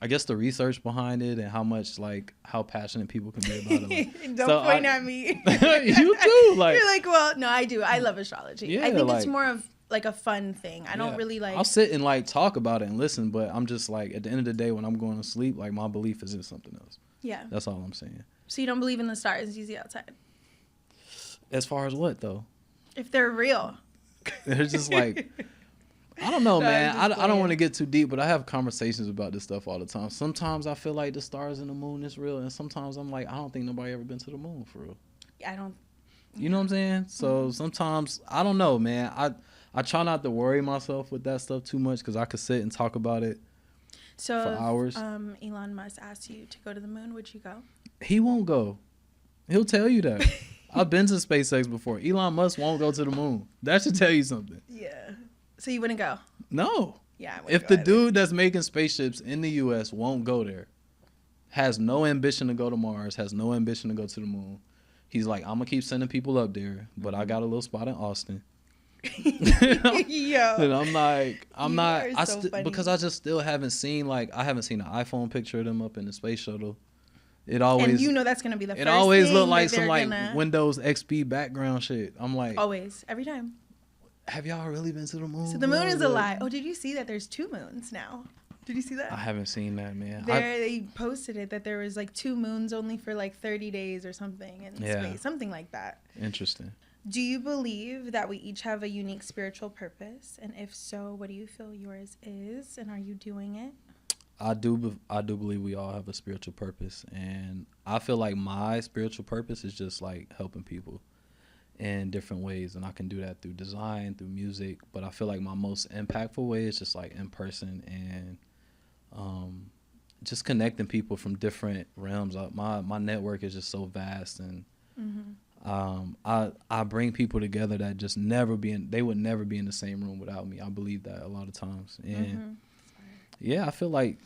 I guess the research behind it and how passionate people can be about it. Don't point at me. You too. Like, you're like, well, no, I do. I love astrology. Yeah, I think it's more of like a fun thing. I don't really like. I'll sit and like talk about it and listen, but I'm just like, at the end of the day, when I'm going to sleep, like my belief is in something else. Yeah. That's all I'm saying. So you don't believe in the stars you see outside? As far as what though? If they're real. They're just like, I don't know, man. I don't want to get too deep, but I have conversations about this stuff all the time. Sometimes I feel like the stars and the moon is real, and sometimes I'm like, I don't think nobody ever been to the moon for real. I don't. You know what I'm saying? So sometimes, I don't know, man. I try not to worry myself with that stuff too much, because I could sit and talk about it for hours. Elon Musk asked you to go to the moon, would you go? He won't go. He'll tell you that. I've been to SpaceX before. Elon Musk won't go to the moon. That should tell you something. Yeah. So you wouldn't go? No. Yeah, I wouldn't if the dude that's making spaceships in the U.S. won't go there, has no ambition to go to Mars, has no ambition to go to the moon, he's like, I'm going to keep sending people up there, but I got a little spot in Austin. Yo. And I'm like, because I just still haven't seen, I haven't seen an iPhone picture of them up in the space shuttle. It always, and you know that's going to be the first thing. It always looked like some Windows XP background shit. I'm like, always, every time. Have y'all really been to the moon? So the moon is a lie. Oh, did you see that there's 2 moons now? Did you see that? I haven't seen that, man. They posted it that there was 2 moons only for 30 days or something in space, something like that. Interesting. Do you believe that we each have a unique spiritual purpose? And if so, what do you feel yours is? And are you doing it? I do believe we all have a spiritual purpose. And I feel like my spiritual purpose is just helping people in different ways. And I can do that through design, through music. But I feel like my most impactful way is just in person and just connecting people from different realms. My network is just so vast, and I bring people together that just they would never be in the same room without me. I believe that a lot of times. And yeah, I feel like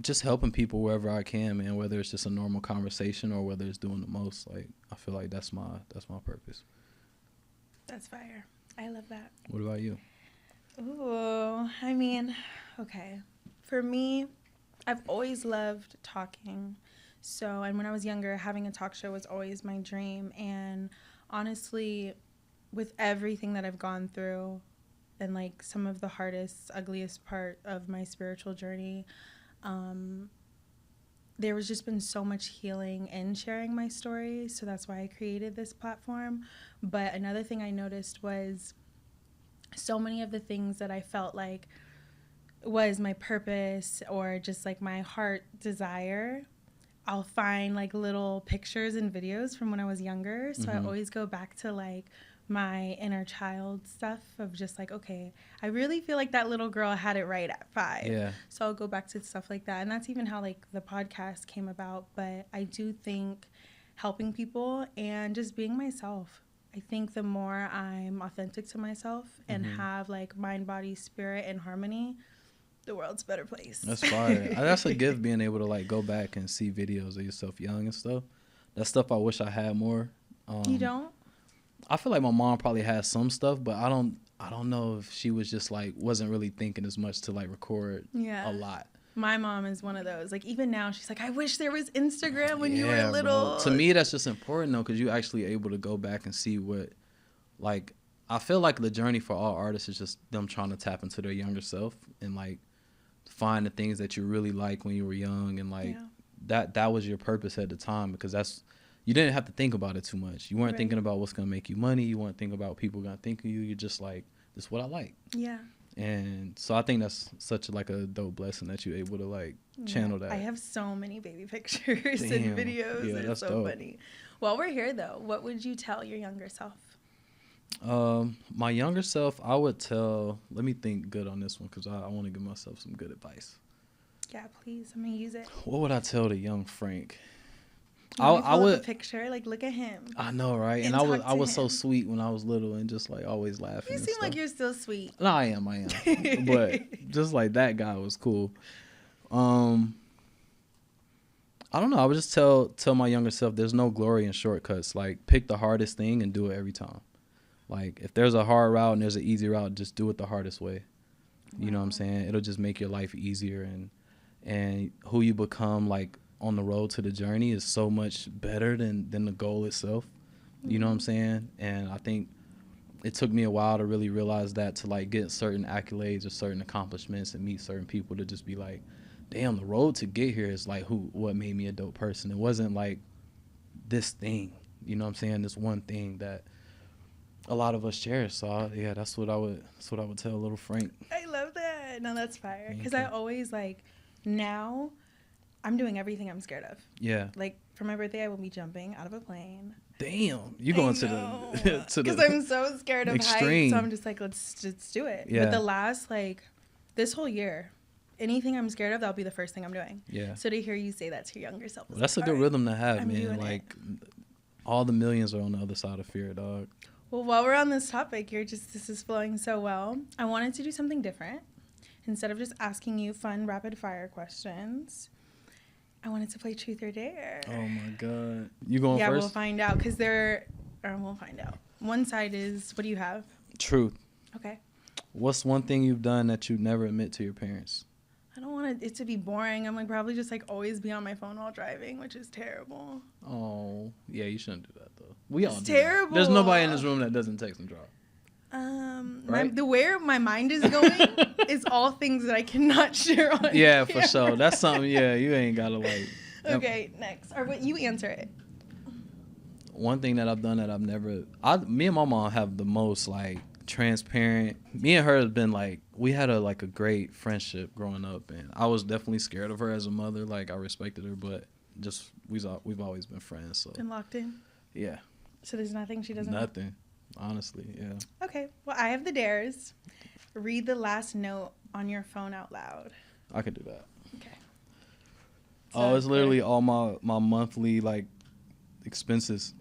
just helping people wherever I can, man, whether it's just a normal conversation or whether it's doing the most, I feel like that's my purpose. That's fire. I love that. What about you? Ooh, I mean, okay. For me, I've always loved talking. So, and when I was younger, having a talk show was always my dream. And honestly, with everything that I've gone through and like some of the hardest, ugliest part of my spiritual journey. There was just been so much healing in sharing my story. So that's why I created this platform. But another thing I noticed was so many of the things that I felt like was my purpose or just like my heart desire, I'll find like little pictures and videos from when I was younger. So I always go back to like my inner child stuff of just like, okay, I really feel like that little girl had it right at 5. Yeah. So I'll go back to stuff like that. And that's even how like the podcast came about. But I do think helping people and just being myself. I think the more I'm authentic to myself and have like mind, body, spirit in harmony, the world's a better place. That's fire. That's a gift, being able to like go back and see videos of yourself young and stuff. That stuff I wish I had more. You don't? I feel like my mom probably has some stuff, but I don't know if she was just like wasn't really thinking as much to like record a lot. My mom is one of those. Like even now, she's like, I wish there was Instagram when you were little. Bro. To me, that's just important though, because you're actually able to go back and see what, like, I feel like the journey for all artists is just them trying to tap into their younger self and like find the things that you really like when you were young, and like that was your purpose at the time, because that's, you didn't have to think about it too much. You weren't thinking about what's gonna make you money. You weren't thinking about what people gonna think of you. You're just like, this is what I like. Yeah. And so I think that's such like a dope blessing that you're able to like channel that. I have so many baby pictures and videos. Yeah, that's so funny. While we're here though, what would you tell your younger self? My younger self, I would tell, let me think good on this one, because I want to give myself some good advice. Yeah, please. I'm going to use it. What would I tell the young Frank? I would picture, like, look at him. I know, right? And I was so sweet when I was little and just like always laughing. You seem like you're still sweet. No, I am. But just like that guy was cool. I don't know. I would just tell my younger self, there's no glory in shortcuts. Like, pick the hardest thing and do it every time. Like, if there's a hard route and there's an easy route, just do it the hardest way. You know what I'm saying? It'll just make your life easier, and who you become like on the road to the journey is so much better than the goal itself. You know what I'm saying? And I think it took me a while to really realize that, to like get certain accolades or certain accomplishments and meet certain people, to just be like, damn, the road to get here is like what made me a dope person. It wasn't like this thing, you know what I'm saying? This one thing that a lot of us cherish. So yeah, that's what I would tell little Frank. I love that. No, that's fire. Because I always like, now I'm doing everything I'm scared of. Yeah. Like for my birthday, I will be jumping out of a plane. Damn, you going to the because I'm so scared of heights. So I'm just like, let's do it. Yeah. But the last like this whole year, anything I'm scared of, that'll be the first thing I'm doing. Yeah. So to hear you say that to your younger self, that's a good rhythm to have, man. Like all the millions are on the other side of fear, dog. Well, while we're on this topic, this is flowing so well. I wanted to do something different. Instead of just asking you fun rapid fire questions, I wanted to play Truth or Dare. Oh my God. You going first? Yeah, we'll find out, because we'll find out. One side is, what do you have? Truth. Okay. What's one thing you've done that you never admit to your parents? I don't want it to be boring. I'm like probably just like always be on my phone while driving, which is terrible. Oh, yeah, you shouldn't do that though. We all do terrible. That. There's nobody in this room that doesn't text and drive. Right? Where my mind is going is all things that I cannot share on. Yeah, camera. For sure. That's something. Yeah, you ain't gotta like. Okay, next. Or what? You answer it. One thing that I've done that I've never. Me and my mom have the most like transparent. Me and her have been like, we had a great friendship growing up, and I was definitely scared of her as a mother. Like I respected her, but just we've always been friends. So been locked in. Yeah. So there's nothing she doesn't. Nothing. Honestly, yeah. Okay. Well, I have the dares. Read the last note on your phone out loud. I could do that. Okay. So it's literally all my monthly like expenses.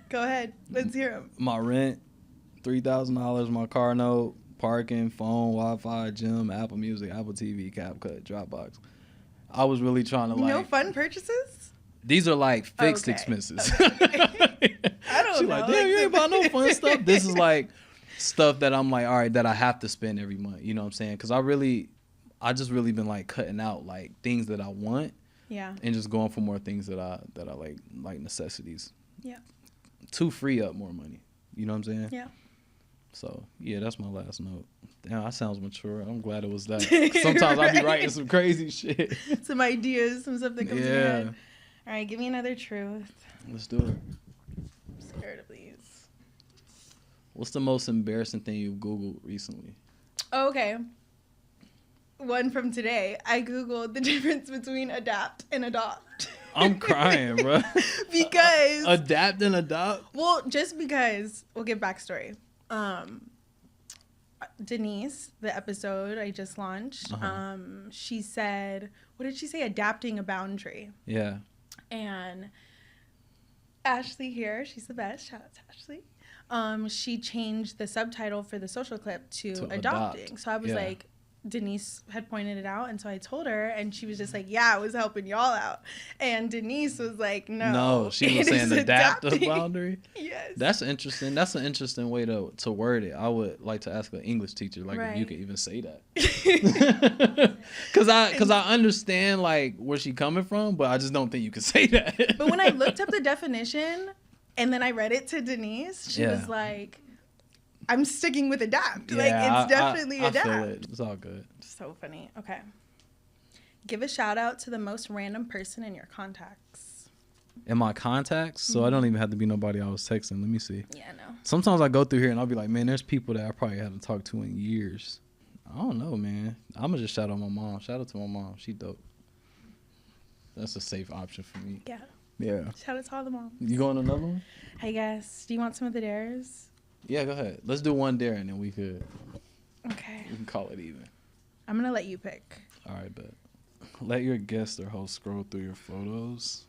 Go ahead. Let's hear them. My rent, $3,000. My car note, parking, phone, Wi-Fi, gym, Apple Music, Apple TV, CapCut, Dropbox. I was really trying to like. No fun purchases? These are like fixed expenses. Okay. I don't She's know. Like, damn, you ain't bought no fun stuff. This is like stuff that I'm like, all right, that I have to spend every month. You know what I'm saying? Because I just really been like cutting out like things that I want. Yeah. And just going for more things that I like necessities. Yeah. To free up more money. You know what I'm saying? Yeah. So yeah, that's my last note. Damn, that sounds mature. I'm glad it was that. Sometimes I be writing some crazy shit. Some ideas, some stuff that comes to your head. All right, give me another truth. Let's do it. I'm scared of these. What's the most embarrassing thing you've Googled recently? Oh, okay. One from today. I Googled the difference between adapt and adopt. I'm crying, bro. Because... Adapt and adopt? Well, just because... We'll give backstory. Denise, the episode I just launched, she said... What did she say? Adapting a boundary. Yeah. And Ashley here, she's the best. Shout out to Ashley. She changed the subtitle for the social clip to adopting. Adopt. So I was like... Denise had pointed it out, and so I told her, and she was just like, yeah, I was helping y'all out. And Denise was like, no, she was saying adapt a boundary. Yes. That's interesting. That's an interesting way to word it. I would like to ask an English teacher, like, if you could even say that. Because I understand, like, where she coming from, but I just don't think you could say that. But when I looked up the definition, and then I read it to Denise, she was like, I'm sticking with adapt. Yeah, like, it's definitely adapt. I feel it. It's all good. So funny. Okay. Give a shout out to the most random person in your contacts. In my contacts? So I don't even have to be nobody I was texting. Let me see. Yeah, no. Sometimes I go through here and I'll be like, man, there's people that I probably haven't talked to in years. I don't know, man. I'm going to just shout out my mom. Shout out to my mom. She dope. That's a safe option for me. Yeah. Yeah. Shout out to all the moms. You going to another one? I guess. Do you want some of the dares? Yeah, go ahead. Let's do one dare and then we can call it even. I'm going to let you pick. All right, bet. Let your guest or host scroll through your photos.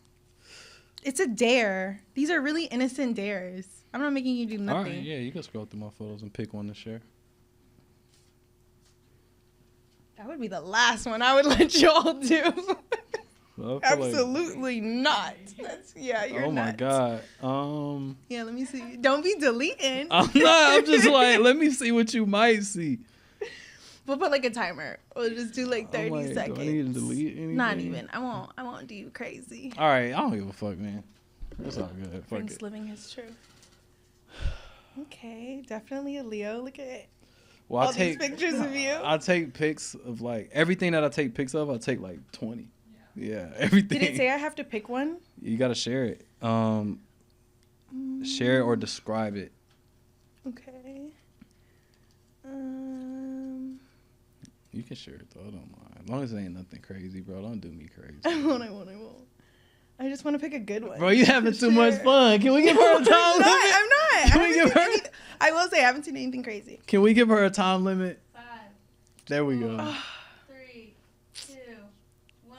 It's a dare. These are really innocent dares. I'm not making you do nothing. All right, yeah, you can scroll through my photos and pick one to share. That would be the last one I would let y'all do. Well, absolutely not. You're oh my nuts. God. Yeah, let me see. Don't be deleting. I'm not. I'm just like, let me see what you might see. We'll put like a timer. We'll just do like 30 seconds. Do I need to delete anything? Not even. I won't do you crazy. All right, I don't give a fuck, man. It's all good. Fuck Frank's it. living his truth. Okay, definitely a Leo. Look at it. Well, all these pictures of you. I take pics of like everything that I take pics of. I take like 20. Yeah, everything. Did it say I have to pick one? You gotta share it. Share it or describe it. Okay. You can share it though. I don't mind. As long as it ain't nothing crazy, bro. Don't do me crazy. I won't. I just want to pick a good one. Bro, you having too much fun. Can we give her a time limit? I'm not. Can we give her? I will say I haven't seen anything crazy. Can we give her a time limit? 5. There we go. 3, 2, 1.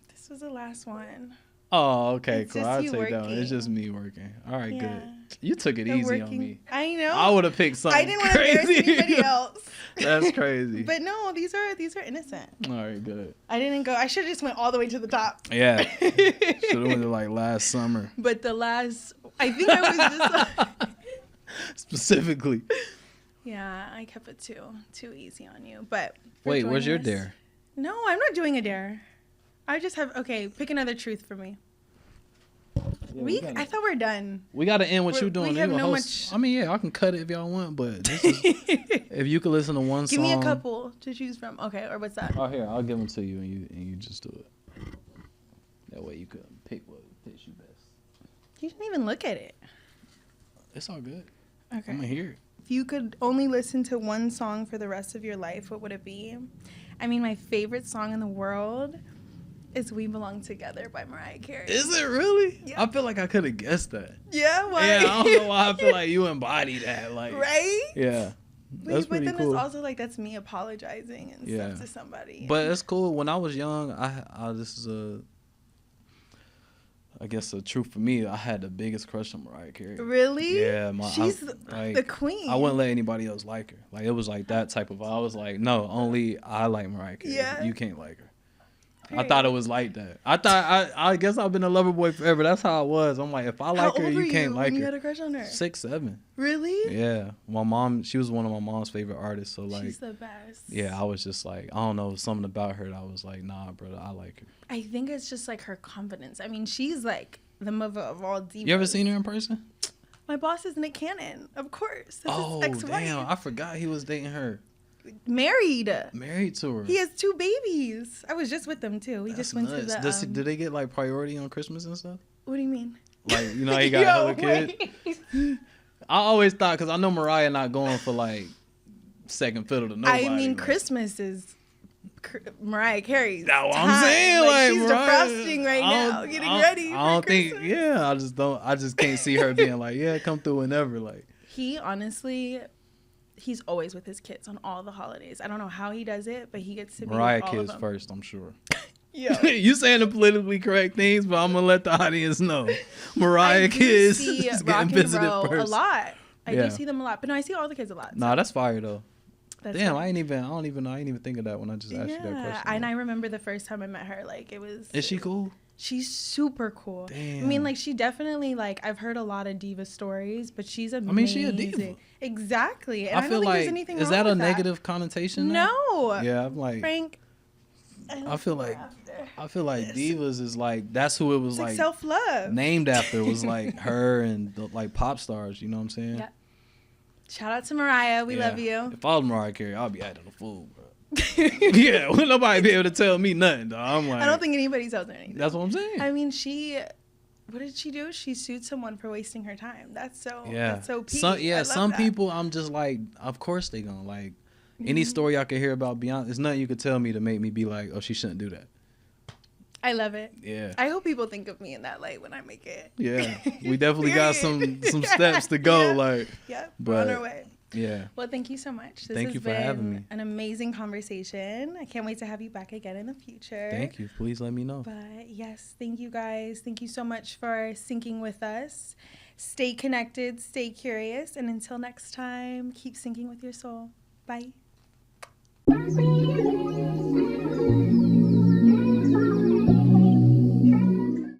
This was the last one. Oh, okay, It's cool. just I'll you take that one. working. It's just me working. All right, Yeah. good. You took it They're easy working. on me. I know. I would have picked something I didn't want to embarrass anybody else. That's crazy. But no, these are innocent. All right, good. I didn't go. I should have just went all the way to the top. Yeah. Should have went to like last summer. But the last, I think I was just like, specifically. Yeah, I kept it too easy on you. But wait, where's your us, dare? No, I'm not doing a dare. I just have pick another truth for me. Yeah, I thought we're done. We got to end what you're doing. We have no much. I mean, yeah, I can cut it if y'all want, but this is, if you could listen to one Give song. me a couple to choose from. Okay, or what's that? Oh, here, I'll give them to you, and you just do it. That way you can pick what fits you best. You didn't even look at it. It's all good. Okay. I'm gonna hear it. If you could only listen to one song for the rest of your life, what would it be? I mean, my favorite song in the world is We Belong Together by Mariah Carey. Is it really? Yeah. I feel like I could have guessed that. Yeah, why? Yeah, I don't know why I feel like you embody that. Like, right? Yeah. That's but pretty then cool. it's also like that's me apologizing and stuff to somebody. But it's cool. When I was young, this is I guess the truth for me, I had the biggest crush on Mariah Carey. Really? Yeah, she's the queen. I wouldn't let anybody else like her. Like it was like that type of. I was like, no, only I like Mariah Carey. Yeah. You can't like her. Period. I thought it was like that. I guess I've been a lover boy forever. That's how I was. I'm like, if I like her, you can't like her. You had a crush on her? 6, 7. Really? Yeah. My mom, she was one of my mom's favorite artists. So like, she's the best. Yeah, I was just like, I don't know, something about her that I was like, nah, brother, I like her. I think it's just like her confidence. I mean, she's like the mother of all divas. You ever seen her in person? My boss is Nick Cannon, of course. That's Oh, his ex-wife. damn. I forgot he was dating her. Married To her. He has 2 babies. I was just with them too. We just went nuts. to the Do they get like priority on Christmas and stuff? What do you mean? Like, you know how you got hella kids? I always thought, because I know Mariah not going for like second fiddle to nobody. I mean, like, Christmas is Mariah Carey's that's what time. I'm saying. Like, she's Mariah, defrosting right now, getting ready. I don't for think. Christmas. Yeah, I just can't see her being like, yeah, come through whenever. Like, He honestly, he's always with his kids on all the holidays. I don't know how he does it, but he gets to be Mariah with all kids of them. first, I'm sure. Yeah. You saying the politically correct things, but I'm gonna let the audience know. Mariah kids see is Rock getting and visited Roll first. a lot. I Yeah. do see them a lot, but no, I see all the kids a lot. Nah, that's fire though. That's Damn, fine. I don't even know. I didn't even think of that when I just asked you that question. And I remember the first time I met her, like it was. Is she cool? She's super cool. Damn. I mean, like she definitely like I've heard a lot of diva stories, but she's amazing. I mean, she a diva. Exactly. And I feel don't think like there's anything is wrong that a with negative connotation? now? No. Yeah, I'm like. Frank. I feel like divas is like that's who it was It's like self-love. named after was like her and the, like pop stars. You know what I'm saying? Yeah. Shout out to Mariah. We Yeah. love you. If I was Mariah Carey, I'd be acting a fool, bro. Yeah, would nobody be able to tell me nothing, dog. I'm like, I don't think anybody tells her anything. that's what I'm saying. I mean, what did she do? She sued someone for wasting her time. That's so. Yeah. That's so. Some people, I'm just like, of course they gonna like. Any story I could hear about Beyonce, there's nothing you could tell me to make me be like, oh, she shouldn't do that. I love it. Yeah. I hope people think of me in that light when I make it. Yeah. We definitely got some steps to go. Yeah. Like, Yeah, we're but on our way. yeah. Well, thank you so much. This Thank has you for been having me. an amazing conversation. I can't wait to have you back again in the future. Thank you. Please let me know. But yes, thank you guys. Thank you so much for syncing with us. Stay connected, stay curious, and until next time, keep syncing with your soul. Bye.